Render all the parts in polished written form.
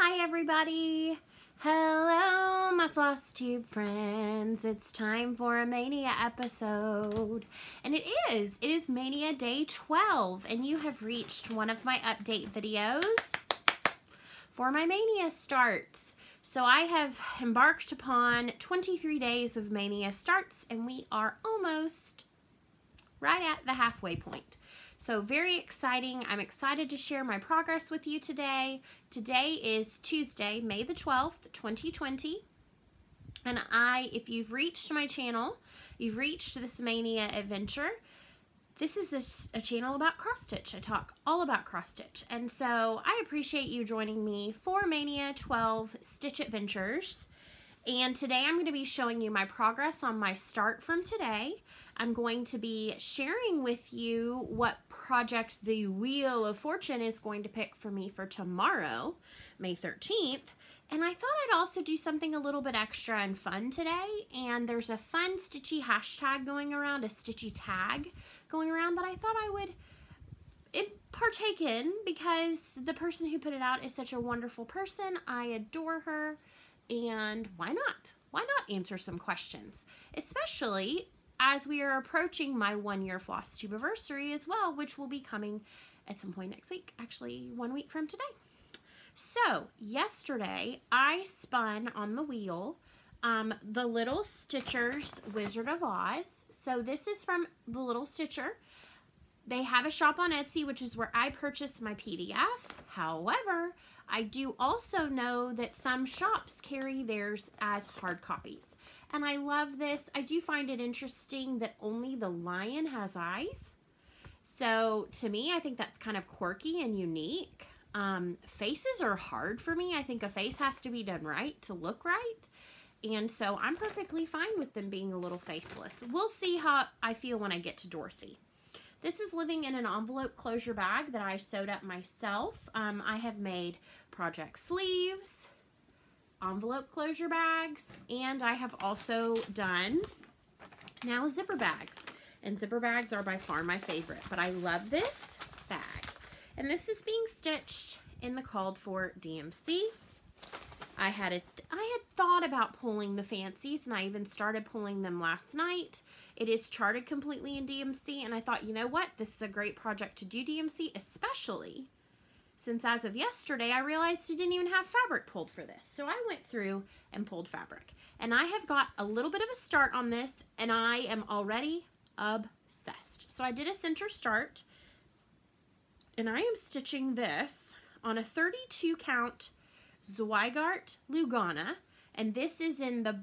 Hi everybody! Hello my Flosstube friends. It's time for a Maynia episode. And it is Maynia day 12 and you have reached one of my update videos for my Maynia starts. So I have embarked upon 23 days of Maynia starts and we are almost right at the halfway point. So very exciting. I'm excited to share my progress with you today. Today is Tuesday, May the 12th, 2020. And if you've reached my channel, you've reached this Maynia adventure. This is a channel about cross stitch. I talk all about cross stitch. And so I appreciate you joining me for Maynia 12 Stitch Adventures. And today I'm going to be showing you my progress on my start from today. I'm going to be sharing with you what project the Wheel of Fortune is going to pick for me for tomorrow, May 13th. And I thought I'd also do something a little bit extra and fun today. And there's a fun stitchy hashtag going around, a stitchy tag going around that I thought I would partake in because the person who put it out is such a wonderful person. I adore her. And why not? Why not answer some questions? Especially as we are approaching my 1-year Flosstube anniversary as well, which will be coming at some point next week, actually 1 week from today. So yesterday I spun on the wheel the Little Stitcher's Wizard of Oz. So this is from the Little Stitcher. They have a shop on Etsy, which is where I purchased my PDF. However, I do also know that some shops carry theirs as hard copies. And I love this. I do find it interesting that only the lion has eyes. So to me, I think that's kind of quirky and unique. Faces are hard for me. I think a face has to be done right to look right. And so I'm perfectly fine with them being a little faceless. We'll see how I feel when I get to Dorothy. This is living in an envelope closure bag that I sewed up myself. I have made project sleeves, envelope closure bags, and I have also done now zipper bags. And zipper bags are by far my favorite, but I love this bag. And this is being stitched in the called for DMC. I had thought about pulling the fancies, and I even started pulling them last night. It is charted completely in DMC, and I thought, you know what? This is a great project to do DMC, especially since as of yesterday, I realized I didn't even have fabric pulled for this. So I went through and pulled fabric. And I have got a little bit of a start on this, and I am already obsessed. So I did a center start, and I am stitching this on a 32 count Zweigart Lugana, and this is in the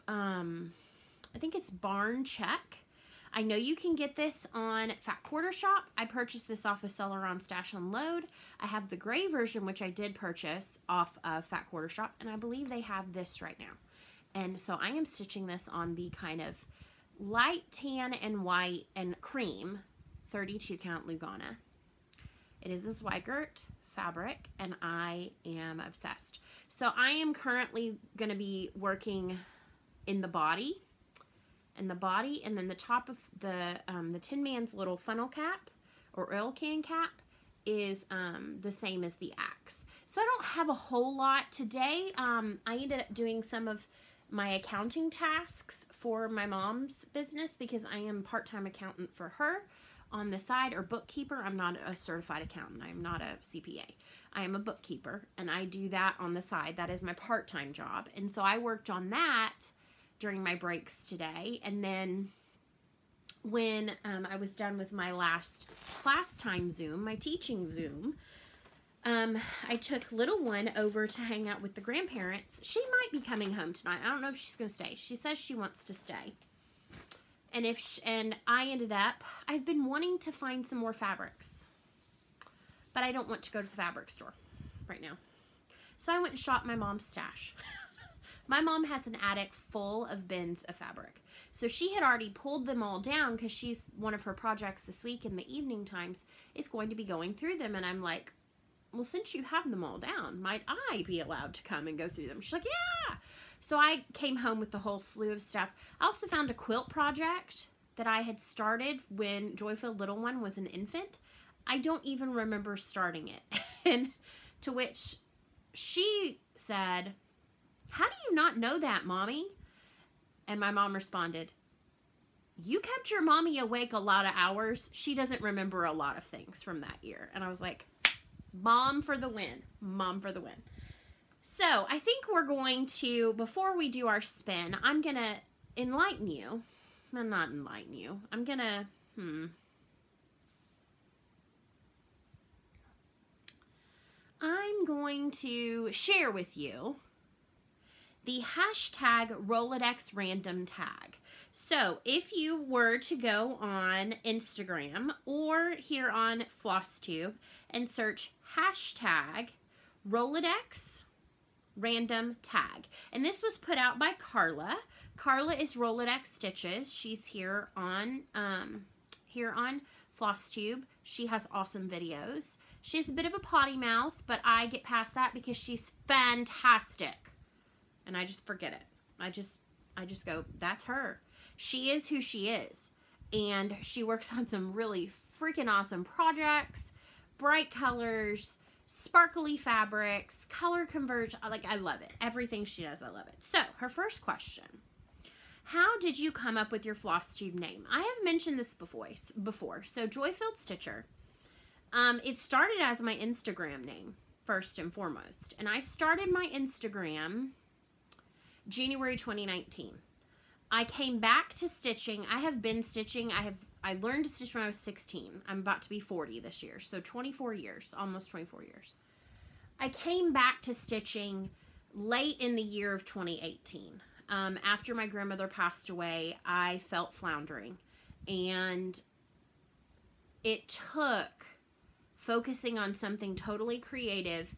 I think it's Barn Check. I know you can get this on Fat Quarter Shop. I purchased this off a seller on Stash Unload. I have the gray version, which I did purchase off of Fat Quarter Shop, and I believe they have this right now. And so I am stitching this on the kind of light tan and white and cream 32 count Lugana. It is a Zweigart fabric, and I am obsessed. So I am currently going to be working in the body, and then the top of the Tin Man's little funnel cap or oil can cap is the same as the axe. So I don't have a whole lot today. I ended up doing some of my accounting tasks for my mom's business because I am part-time accountant for her on the side, or bookkeeper. I'm not a certified accountant. I'm not a CPA. I am a bookkeeper, and I do that on the side. That is my part-time job. And so I worked on that during my breaks today. And then when I was done with my last class time Zoom, my teaching Zoom, I took little one over to hang out with the grandparents. She might be coming home tonight. I don't know if she's going to stay. She says she wants to stay. And I ended up, I've been wanting to find some more fabrics, but I don't want to go to the fabric store right now. So I went and shopped my mom's stash. My mom has an attic full of bins of fabric. So she had already pulled them all down because one of her projects this week in the evening times is going to be going through them. And I'm like, well, since you have them all down, might I be allowed to come and go through them? She's like, yeah. So I came home with the whole slew of stuff. I also found a quilt project that I had started when Joyful Little One was an infant. I don't even remember starting it. And to which she said, "How do you not know that, Mommy?" And my mom responded, "You kept your mommy awake a lot of hours. She doesn't remember a lot of things from that year." And I was like, Mom for the win. Mom for the win. So I think we're going to, before we do our spin, I'm going to enlighten you. Well, not enlighten you. I'm going to, I'm going to share with you the hashtag Rolodex random tag. So if you were to go on Instagram or here on Flosstube and search hashtag Rolodex random tag, and this was put out by Carla. Carla is Rolodex Stitches. She's here on Flosstube. She has awesome videos. She has a bit of a potty mouth, but I get past that because she's fantastic. And I just forget it. I just go, that's her. She is who she is. And she works on some really freaking awesome projects, bright colors, sparkly fabrics, color converge. Like, I love it. Everything she does, I love it. So, her first question. How did you come up with your Flosstube name? I have mentioned this before. So, Joyfilled Stitcher. It started as my Instagram name, first and foremost. And I started my Instagram January 2019. I came back to stitching. I have been stitching. I learned to stitch when I was 16. I'm about to be 40 this year. So 24 years, almost 24 years. I came back to stitching late in the year of 2018. After my grandmother passed away, I felt floundering. And it took focusing on something totally creative.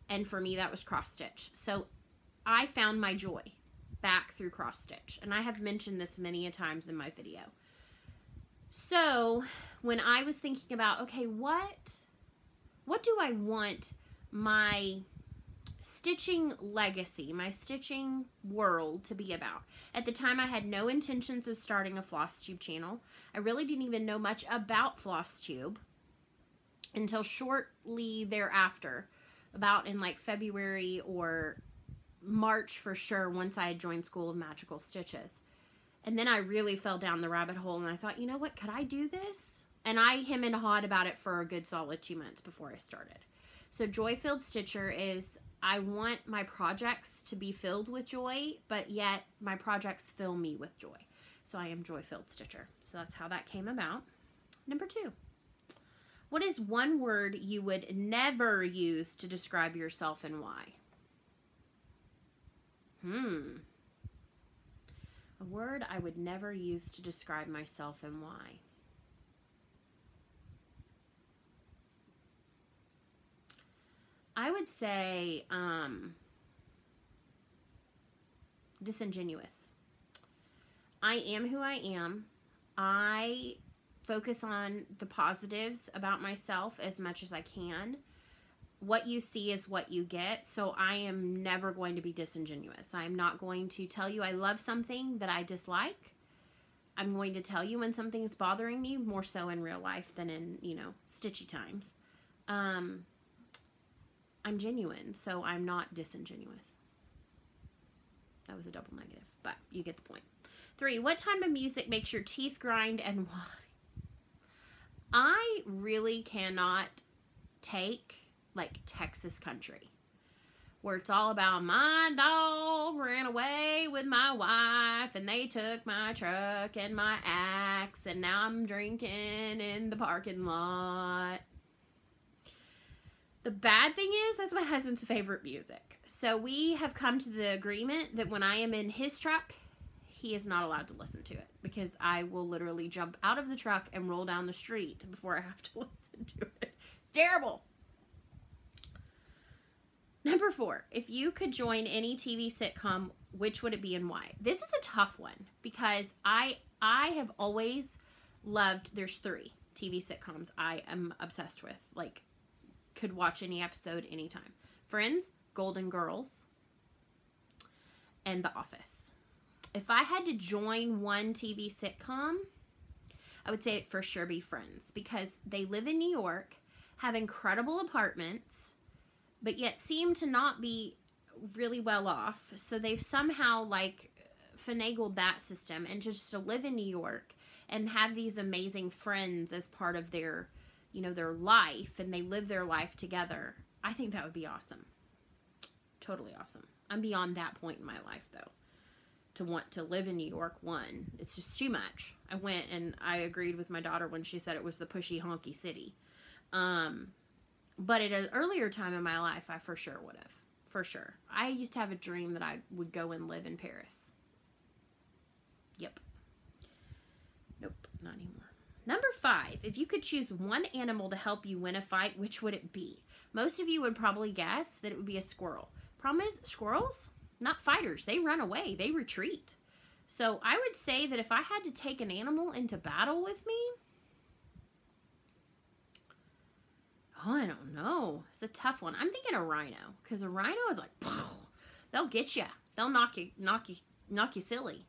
And for me, that was cross stitch. So I found my joy back through cross stitch, and I have mentioned this many a times in my video. So when I was thinking about, okay, what do I want my stitching legacy, my stitching world to be about? At the time, I had no intentions of starting a Flosstube channel. I really didn't even know much about Flosstube until shortly thereafter, about in like February or March for sure, once I had joined School of Magical Stitches. And then I really fell down the rabbit hole, and I thought, you know what, could I do this? And I hem and hawed about it for a good solid 2 months before I started. So Joy-Filled Stitcher is, I want my projects to be filled with joy, but yet my projects fill me with joy. So I am Joy-Filled Stitcher. So that's how that came about. Number 2. What is one word you would never use to describe yourself and why? A word I would never use to describe myself and why. I would say disingenuous. I am who I am. I focus on the positives about myself as much as I can. What you see is what you get, so I am never going to be disingenuous. I'm not going to tell you I love something that I dislike. I'm going to tell you when something's bothering me, more so in real life than in, stitchy times. I'm genuine, so I'm not disingenuous. That was a double negative, but you get the point. 3, what type of music makes your teeth grind and why? I really cannot take like Texas country, where it's all about my dog ran away with my wife and they took my truck and my axe and now I'm drinking in the parking lot. The bad thing is that's my husband's favorite music. So we have come to the agreement that when I am in his truck, he is not allowed to listen to it because I will literally jump out of the truck and roll down the street before I have to listen to it. It's terrible. Number 4, if you could join any TV sitcom, which would it be and why? This is a tough one because I have always loved, there's 3 TV sitcoms I am obsessed with. Like, could watch any episode anytime. Friends, Golden Girls, and The Office. If I had to join one TV sitcom, I would say it'd for sure be Friends because they live in New York, have incredible apartments. but yet seem to not be really well off. So they've somehow like finagled that system, and just to live in New York and have these amazing friends as part of their, you know, their life, and they live their life together. I think that would be awesome. Totally awesome. I'm beyond that point in my life, though, to want to live in New York. One, it's just too much. I went and I agreed with my daughter when she said it was the pushy, honky city. But at an earlier time in my life, I for sure would have. For sure. I used to have a dream that I would go and live in Paris. Yep. Nope, not anymore. Number 5, if you could choose one animal to help you win a fight, which would it be? Most of you would probably guess that it would be a squirrel. Problem is, squirrels, not fighters. They run away. They retreat. So I would say that if I had to take an animal into battle with me, oh, I don't know. It's a tough one. I'm thinking a rhino, because a rhino is like, they'll get you. They'll knock you silly.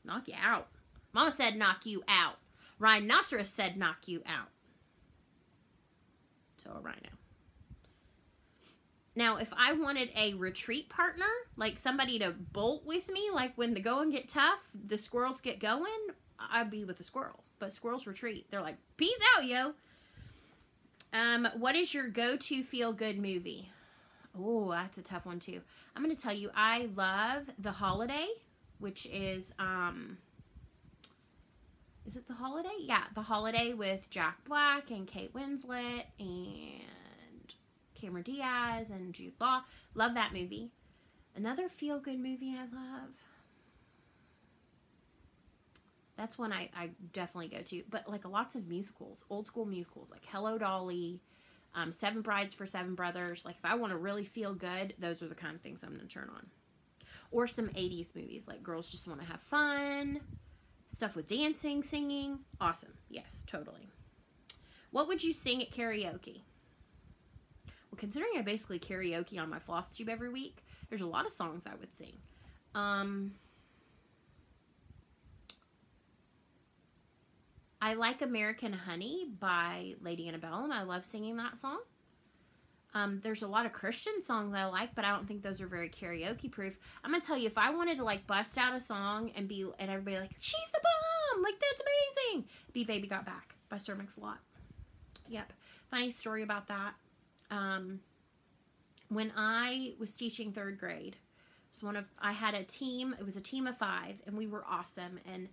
Knock you out. Mama said knock you out. Rhinoceros said knock you out. So a rhino. Now, if I wanted a retreat partner, like somebody to bolt with me, like when the going get tough, the squirrels get going, I'd be with the squirrel. But squirrels retreat. They're like, peace out, yo. What is your go-to feel-good movie? Oh, that's a tough one, too. I'm going to tell you, I love The Holiday, which is it The Holiday? Yeah, The Holiday with Jack Black and Kate Winslet and Cameron Diaz and Jude Law. Love that movie. Another feel-good movie I love. That's one I definitely go to. But like lots of musicals, old school musicals, like Hello Dolly, Seven Brides for Seven Brothers. Like if I want to really feel good, those are the kind of things I'm going to turn on. Or some 80s movies, like Girls Just Want to Have Fun, stuff with dancing, singing. Awesome. Yes, totally. What would you sing at karaoke? Well, considering I basically karaoke on my Flosstube every week, there's a lot of songs I would sing. I like American Honey by Lady Antebellum. I love singing that song. There's a lot of Christian songs I like, but I don't think those are very karaoke proof. I'm gonna tell you, if I wanted to like bust out a song and everybody like, she's the bomb, like that's amazing, be Baby Got Back by Sir Mix-a-Lot. Yep. Funny story about that. When I was teaching 3rd grade, I had a team. It was a team of 5, and we were awesome, and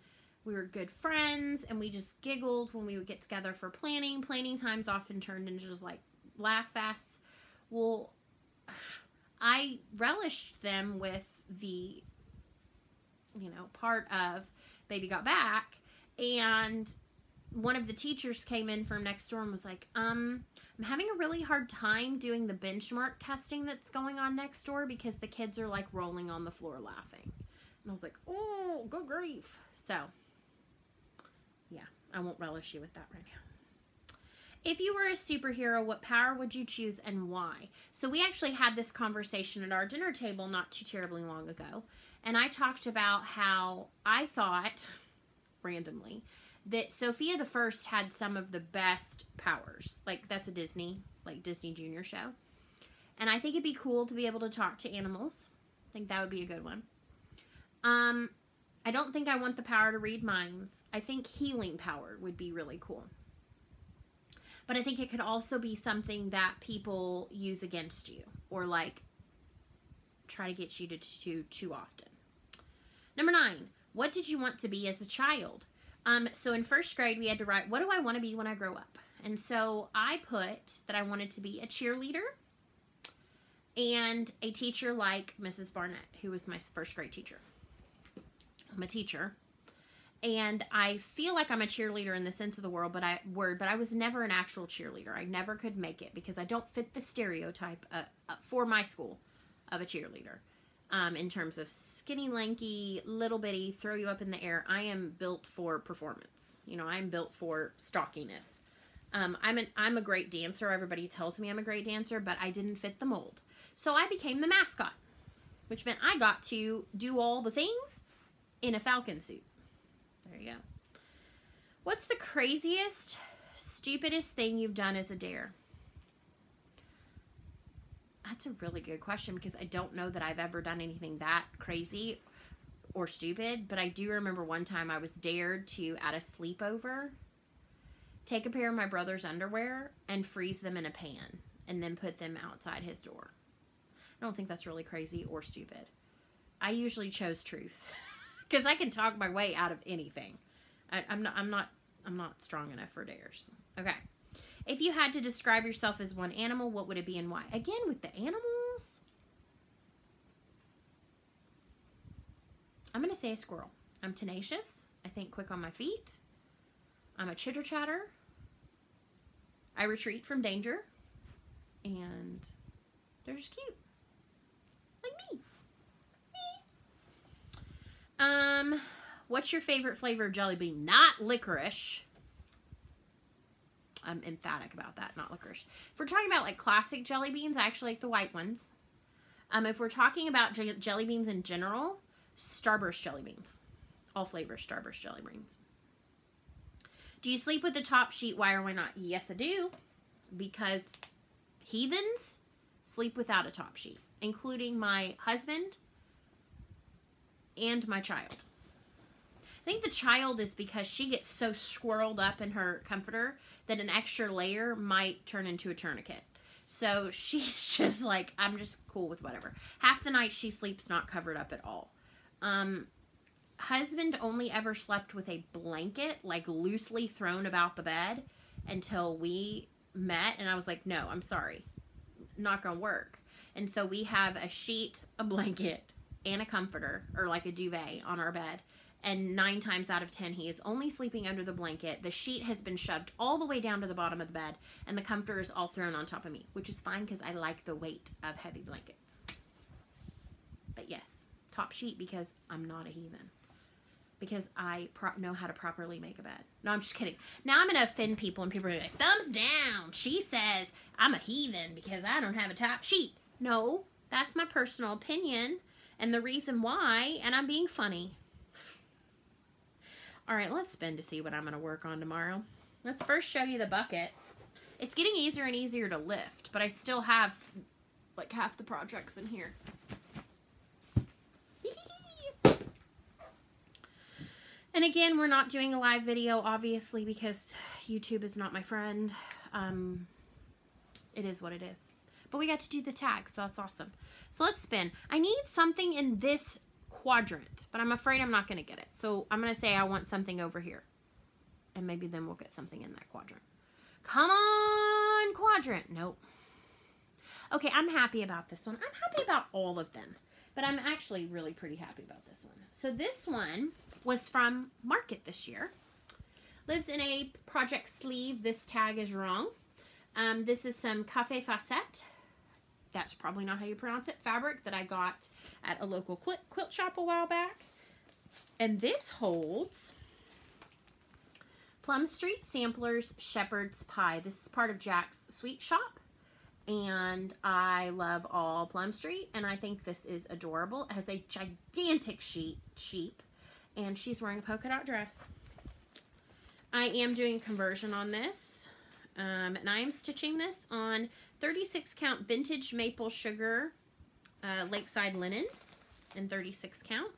we were good friends, and we just giggled when we would get together for planning. Planning times often turned into just like laugh fests. Well, I relished them with the, part of Baby Got Back, and one of the teachers came in from next door and was like, I'm having a really hard time doing the benchmark testing that's going on next door because the kids are like rolling on the floor laughing. And I was like, oh, good grief. So, yeah, I won't relish you with that right now. If you were a superhero, what power would you choose and why? So we actually had this conversation at our dinner table not too terribly long ago. And I talked about how I thought, randomly, that Sophia the First had some of the best powers. Like, that's a Disney Junior show. And I think it'd be cool to be able to talk to animals. I think that would be a good one. I don't think I want the power to read minds. I think healing power would be really cool. But I think it could also be something that people use against you, or like try to get you to do too often. Number 9, what did you want to be as a child? So in 1st grade, we had to write, what do I want to be when I grow up? And so I put that I wanted to be a cheerleader and a teacher like Mrs. Barnett, who was my 1st grade teacher. I'm a teacher. And I feel like I'm a cheerleader in the sense of the word, but I was never an actual cheerleader. I never could make it because I don't fit the stereotype for my school of a cheerleader. In terms of skinny, lanky, little bitty, throw you up in the air. I am built for performance. I'm built for stockiness. I'm a great dancer. Everybody tells me I'm a great dancer, but I didn't fit the mold. So I became the mascot, which meant I got to do all the things in a falcon suit. There you go. What's the craziest, stupidest thing you've done as a dare? That's a really good question because I don't know that I've ever done anything that crazy or stupid, but I do remember one time I was dared to, at a sleepover, take a pair of my brother's underwear and freeze them in a pan and then put them outside his door. I don't think that's really crazy or stupid. I usually chose truth because I can talk my way out of anything. I'm not strong enough for dares. Okay. If you had to describe yourself as one animal, what would it be and why? Again, with the animals, I'm going to say a squirrel. I'm tenacious. I think quick on my feet. I'm a chitter-chatter. I retreat from danger. And they're just cute. Like me. What's your favorite flavor of jelly bean? Not licorice. I'm emphatic about that, not licorice. If we're talking about like classic jelly beans, I actually like the white ones. If we're talking about jelly beans in general, Starburst jelly beans. All flavors Starburst jelly beans. Do you sleep with the top sheet? Why or why not? Yes, I do. Because heathens sleep without a top sheet, including my husband and my child. I think the child is because she gets so swirled up in her comforter that an extra layer might turn into a tourniquet. So she's just like, I'm just cool with whatever. Half the night she sleeps not covered up at all. Husband only ever slept with a blanket, like loosely thrown about the bed until we met. And I was like, no, I'm sorry. Not gonna work. And so we have a sheet, a blanket, and a comforter, or like a duvet on our bed. And 9 times out of 10, he is only sleeping under the blanket. The sheet has been shoved all the way down to the bottom of the bed, and the comforter is all thrown on top of me, which is fine because I like the weight of heavy blankets. But yes, top sheet because I'm not a heathen. Because I know how to properly make a bed. No, I'm just kidding. Now I'm going to offend people, and people are like, thumbs down. She says I'm a heathen because I don't have a top sheet. No, that's my personal opinion and the reason why, and I'm being funny. All right, let's spin to see what I'm going to work on tomorrow. Let's first show you the bucket. It's getting easier and easier to lift, but I still have like half the projects in here. And again, we're not doing a live video, obviously, because YouTube is not my friend. It is what it is. But we got to do the tags, so that's awesome. So let's spin. I need something in this quadrant, but I'm afraid I'm not going to get it. So I'm going to say I want something over here. And maybe then we'll get something in that quadrant. Come on, quadrant. Nope. Okay, I'm happy about this one. I'm happy about all of them. But I'm actually really pretty happy about this one. So this one was from Market this year. Lives in a project sleeve. This tag is wrong. This is some Café Facette. That's probably not how you pronounce it. Fabric that I got at a local quilt shop a while back. And this holds Plum Street Samplers Shepherd's Pie. This is part of Jack's Sweet Shop. And I love all Plum Street. And I think this is adorable. It has a gigantic sheep. And she's wearing a polka dot dress. I am doing conversion on this. And I am stitching this on 36 count vintage maple sugar Lakeside linens in 36 count.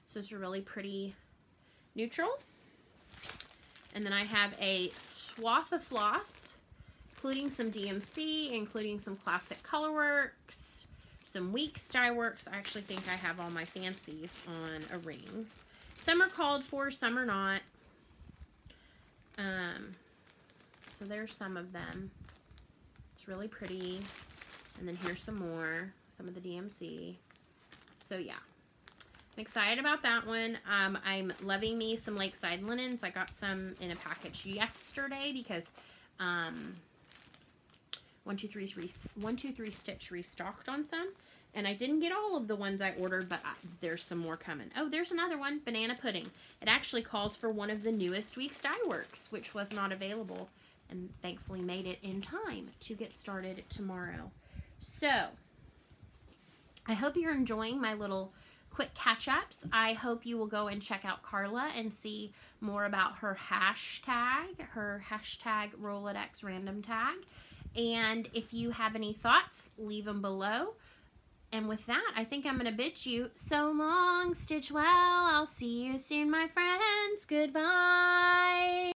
So it's a really pretty neutral. And then I have a swath of floss, including some DMC, including some classic Colorworks, some Weeks Dye Works. I actually think I have all my fancies on a ring. Some are called for, some are not. So there's some of them. It's really pretty. And then here's some more. Some of the DMC. So yeah. I'm excited about that one. I'm loving me some Lakeside linens. I got some in a package yesterday because 123 Stitch restocked on some. And I didn't get all of the ones I ordered, but there's some more coming. Oh, there's another one, Banana Pudding. It actually calls for one of the newest Weeks Dye Works, which was not available, and thankfully made it in time to get started tomorrow. So, I hope you're enjoying my little quick catch-ups. I hope you will go and check out Carla and see more about her hashtag Rolodex random tag. And if you have any thoughts, leave them below. And with that, I think I'm going to bid you so long, stitch well. I'll see you soon, my friends. Goodbye.